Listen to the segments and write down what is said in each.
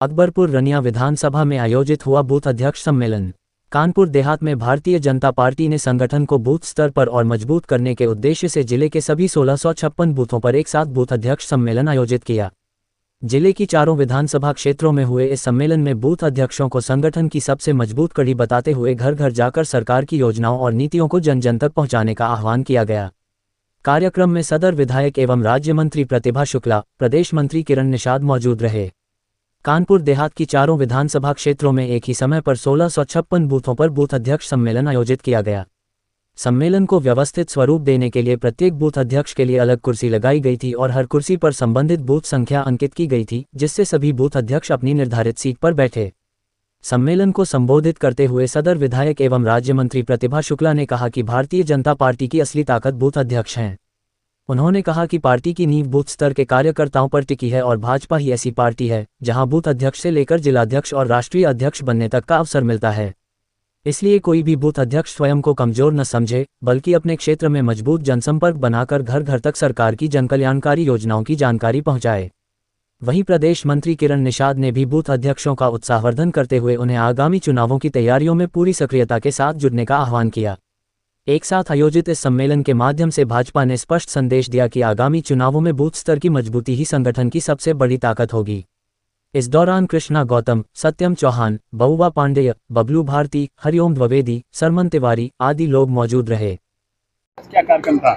अकबरपुर रनिया विधानसभा में आयोजित हुआ बूथ अध्यक्ष सम्मेलन। कानपुर देहात में भारतीय जनता पार्टी ने संगठन को बूथ स्तर पर और मजबूत करने के उद्देश्य से जिले के सभी 1656 बूथों पर एक साथ बूथ अध्यक्ष सम्मेलन आयोजित किया। जिले की चारों विधानसभा क्षेत्रों में हुए इस सम्मेलन में बूथ अध्यक्षों को संगठन की सबसे मजबूत कड़ी बताते हुए घर घर जाकर सरकार की योजनाओं और नीतियों को जन जन तक पहुंचाने का आह्वान किया गया। कार्यक्रम में सदर विधायक एवं राज्य मंत्री प्रतिभा शुक्ला, प्रदेश मंत्री किरण निषाद मौजूद रहे। कानपुर देहात की चारों विधानसभा क्षेत्रों में एक ही समय पर 1656 बूथों पर बूथ अध्यक्ष सम्मेलन आयोजित किया गया। सम्मेलन को व्यवस्थित स्वरूप देने के लिए प्रत्येक बूथ अध्यक्ष के लिए अलग कुर्सी लगाई गई थी और हर कुर्सी पर संबंधित बूथ संख्या अंकित की गई थी, जिससे सभी बूथ अध्यक्ष अपनी निर्धारित सीट पर बैठे। सम्मेलन को संबोधित करते हुए सदर विधायक एवं राज्य मंत्री प्रतिभा शुक्ला ने कहा कि भारतीय जनता पार्टी की असली ताकत बूथ अध्यक्ष हैं। उन्होंने कहा कि पार्टी की नींव बूथ स्तर के कार्यकर्ताओं पर टिकी है और भाजपा ही ऐसी पार्टी है जहां बूथ अध्यक्ष से लेकर जिलाध्यक्ष और राष्ट्रीय अध्यक्ष बनने तक का अवसर मिलता है। इसलिए कोई भी बूथ अध्यक्ष स्वयं को कमजोर न समझे, बल्कि अपने क्षेत्र में मजबूत जनसंपर्क बनाकर घर घर तक सरकार की जनकल्याणकारी योजनाओं की जानकारी पहुंचाए। वहीं प्रदेश मंत्री किरण निषाद ने भी बूथ अध्यक्षों का उत्साहवर्धन करते हुए उन्हें आगामी चुनावों की तैयारियों में पूरी सक्रियता के साथ जुड़ने का आह्वान किया। एक साथ आयोजित इस सम्मेलन के माध्यम से भाजपा ने स्पष्ट संदेश दिया कि आगामी चुनावों में बूथ स्तर की मजबूती ही संगठन की सबसे बड़ी ताकत होगी। इस दौरान कृष्णा गौतम, सत्यम चौहान, बहुवा पांडेय, बबलू भारती, हरिओम द्विवेदी, सरमन तिवारी आदि लोग मौजूद रहे। क्या कार्यक्रम था?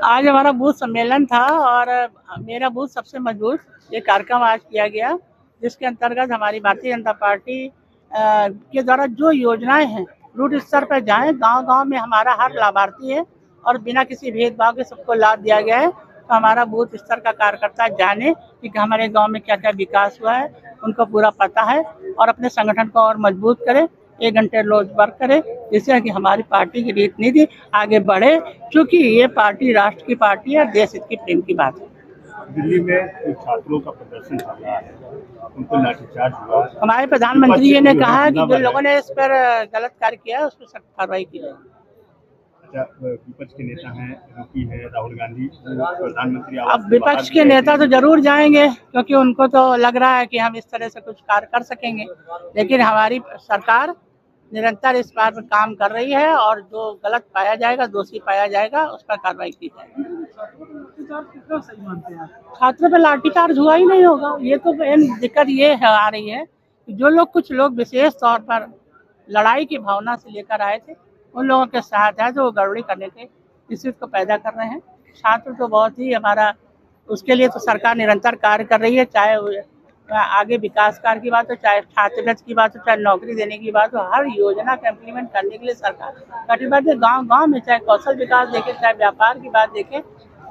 आज हमारा बूथ सम्मेलन था और मेरा बूथ सबसे मजबूत ये कार्यक्रम आज किया गया, जिसके अंतर्गत हमारी भारतीय जनता पार्टी के द्वारा जो योजनाएं हैं रूट स्तर पर जाएं, गांव-गांव में हमारा हर लाभार्थी है और बिना किसी भेदभाव के सबको लाभ दिया गया है। तो हमारा बूथ स्तर का कार्यकर्ता जाने कि हमारे गांव में क्या क्या विकास हुआ है, उनको पूरा पता है और अपने संगठन को और मजबूत करे, 1 घंटे रोज वर्क करे, जिससे कि हमारी पार्टी की रीति नीति आगे बढ़े, क्योंकि ये पार्टी राष्ट्र की पार्टी है, देश हित की प्रेम की बात है। दिल्ली में छात्रों का प्रदर्शन चल रहा है, उनको लाठीचार्ज हुआ। हमारे प्रधानमंत्री जी ने कहा है कि जो लोगों ने इस पर गलत कार्य किया है उस पर सख्त कार्रवाई की जाएगी। अच्छा, विपक्ष के नेता हैं, रुकी है राहुल गांधी, प्रधानमंत्री। अब विपक्ष के नेता तो जरूर जाएंगे, क्योंकि उनको तो लग रहा है कि हम इस तरह से कुछ कार्य कर सकेंगे, लेकिन हमारी सरकार निरंतर इस बात पर काम कर रही है और जो गलत पाया जाएगा, दोषी पाया जाएगा, उस पर कार्रवाई की जाएगी। छात्रों पर लाठीचार्ज हुआ ही नहीं होगा। ये तो दिक्कत ये आ रही है कि जो लोग कुछ लोग विशेष तौर पर लड़ाई की भावना से लेकर आए थे, उन लोगों के साथ है जो वो गड़बड़ी करने के स्थिति को पैदा कर रहे हैं। छात्र तो बहुत ही हमारा, उसके लिए तो सरकार निरंतर कार्य कर रही है, चाहे आगे विकास कार्य की बात हो, चाहे छात्रवृत्ति की बात हो, चाहे नौकरी देने की बात हो, हर योजना का इम्प्लीमेंट करने के लिए सरकार कटिबद्ध है। गांव-गांव में चाहे कौशल विकास देखें, चाहे व्यापार की बात देखें,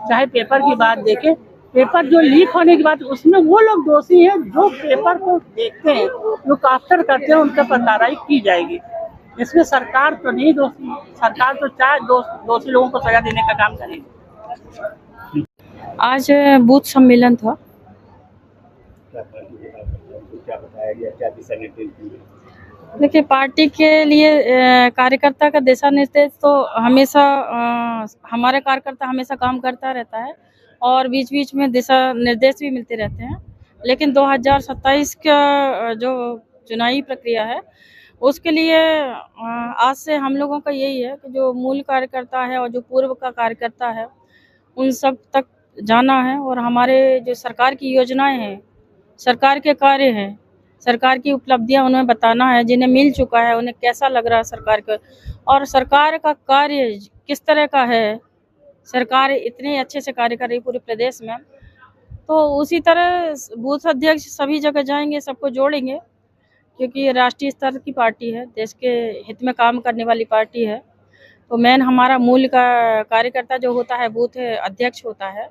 चाहे पेपर की बात देखें, पेपर जो लीक होने की बात, उसमें वो लोग दोषी हैं जो पेपर को देखते हैं, जो काफ्टर करते हैं, उनके पर कार्रवाई की जाएगी। इसमें सरकार तो नहीं दोषी, सरकार तो चाहे दोषी लोगों को सजा देने का काम करेगी। आज बूथ सम्मेलन था। क्या बताया गया, क्या दिशा निर्देश दिए? देखिए, पार्टी के लिए कार्यकर्ता का दिशा निर्देश तो हमेशा हमारे कार्यकर्ता हमेशा काम करता रहता है और बीच बीच में दिशा निर्देश भी मिलते रहते हैं, लेकिन 2027 का जो चुनावी प्रक्रिया है उसके लिए आज से हम लोगों का यही है कि जो मूल कार्यकर्ता है और जो पूर्व का कार्यकर्ता है उन सब तक जाना है और हमारे जो सरकार की योजनाएं हैं, सरकार के कार्य हैं, सरकार की उपलब्धियां उन्हें बताना है, जिन्हें मिल चुका है उन्हें कैसा लग रहा है सरकार का, और सरकार का कार्य किस तरह का है। सरकार इतने अच्छे से कार्य कर रही पूरे प्रदेश में, तो उसी तरह बूथ अध्यक्ष सभी जगह जाएंगे, सबको जोड़ेंगे, क्योंकि ये राष्ट्रीय स्तर की पार्टी है, देश के हित में काम करने वाली पार्टी है। तो मेन हमारा मूल का कार्यकर्ता जो होता है बूथ अध्यक्ष होता है,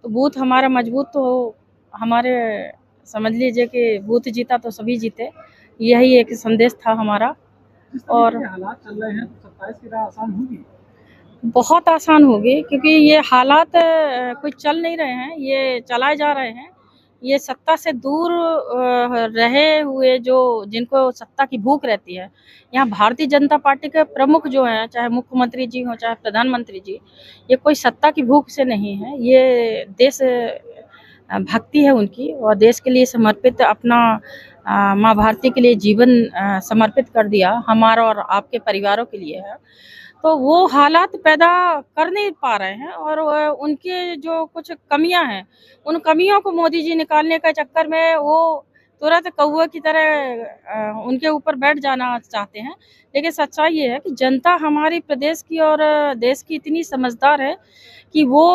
तो बूथ हमारा मजबूत तो हमारे समझ लीजिए कि बूथ जीता तो सभी जीते, यही एक संदेश था हमारा। और हालात चल रहे हैं तो 27 की राह आसान होगी, बहुत आसान होगी, क्योंकि ये हालात कुछ चल नहीं रहे हैं, ये चलाए जा रहे हैं। ये सत्ता से दूर रहे हुए जो जिनको सत्ता की भूख रहती है, यहाँ भारतीय जनता पार्टी के प्रमुख जो हैं, चाहे मुख्यमंत्री जी हों चाहे प्रधानमंत्री जी, ये कोई सत्ता की भूख से नहीं है, ये भक्ति है उनकी, और देश के लिए समर्पित अपना माँ भारती के लिए जीवन समर्पित कर दिया, हमारा और आपके परिवारों के लिए है। तो वो हालात पैदा कर नहीं पा रहे हैं, और उनके जो कुछ कमियां हैं, उन कमियों को मोदी जी निकालने के चक्कर में वो तुरंत कौवे की तरह उनके ऊपर बैठ जाना चाहते हैं। लेकिन सच्चाई ये है कि जनता हमारी प्रदेश की और देश की इतनी समझदार है कि वो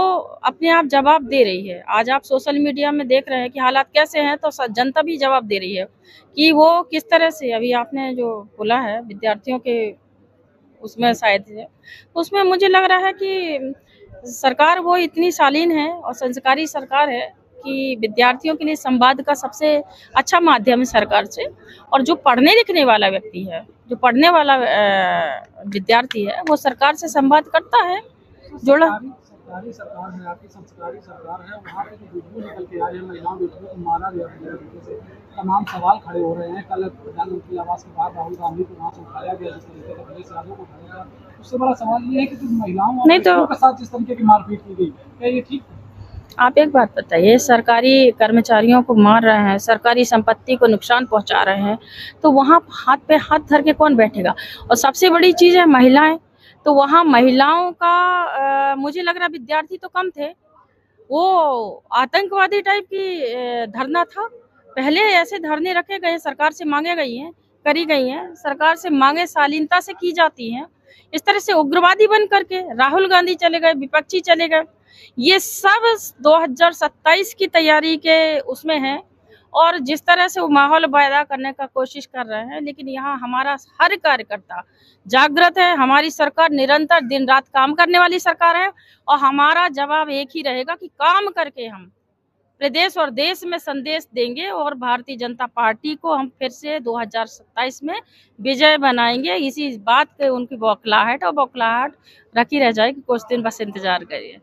अपने आप जवाब दे रही है। आज आप सोशल मीडिया में देख रहे हैं कि हालात कैसे हैं, तो जनता भी जवाब दे रही है कि वो किस तरह से, अभी आपने जो बोला है विद्यार्थियों के उसमें शायद है, उसमें मुझे लग रहा है कि सरकार वो इतनी शालीन है और संस्कारी सरकार है कि विद्यार्थियों के लिए संवाद का सबसे अच्छा माध्यम है सरकार से। और जो पढ़ने लिखने वाला व्यक्ति है, जो पढ़ने वाला विद्यार्थी है, वो सरकार से संवाद करता है। जोड़ा सरकारी सरकार है, आपकी संस्कारी सरकार है, वहाँ पे जो वीडियो निकल के आए हैं महिलाओं बेटियों को मारा गया से तमाम सवाल खड़े हो रहे हैं। कल प्रधानमंत्री आवास के बाहर राहुल गांधी को वहाँ से उठाया गया, जिस तरीके से अखिलेश यादव को उठाया गया, उससे बड़ा सवाल ये है कि महिलाओं और बेटियों के साथ जिस तरीके की मारपीट की गई, क्या ये ठीक है? आप एक बात बताइए, सरकारी कर्मचारियों को मार रहे हैं, सरकारी संपत्ति को नुकसान पहुंचा रहे हैं, तो वहाँ हाथ पे हाथ धर के कौन बैठेगा? और सबसे बड़ी चीज़ है महिलाएं, तो वहाँ महिलाओं का मुझे लग रहा विद्यार्थी तो कम थे, वो आतंकवादी टाइप की धरना था। पहले ऐसे धरने रखे गए, सरकार से मांगे गई हैं, करी गई हैं, सरकार से मांगे शालीनता से की जाती हैं। इस तरह से उग्रवादी बन करके राहुल गांधी चले गए, विपक्षी चले गए, ये सब 2027 की तैयारी के उसमें है, और जिस तरह से वो माहौल पैदा करने का कोशिश कर रहे हैं। लेकिन यहाँ हमारा हर कार्यकर्ता जागृत है, हमारी सरकार निरंतर दिन रात काम करने वाली सरकार है, और हमारा जवाब एक ही रहेगा कि काम करके हम प्रदेश और देश में संदेश देंगे, और भारतीय जनता पार्टी को हम फिर से 2027 में विजय बनाएंगे। इसी बात के उनकी बौखलाहट रखी रह जाएगी, कुछ दिन बस इंतजार करिए।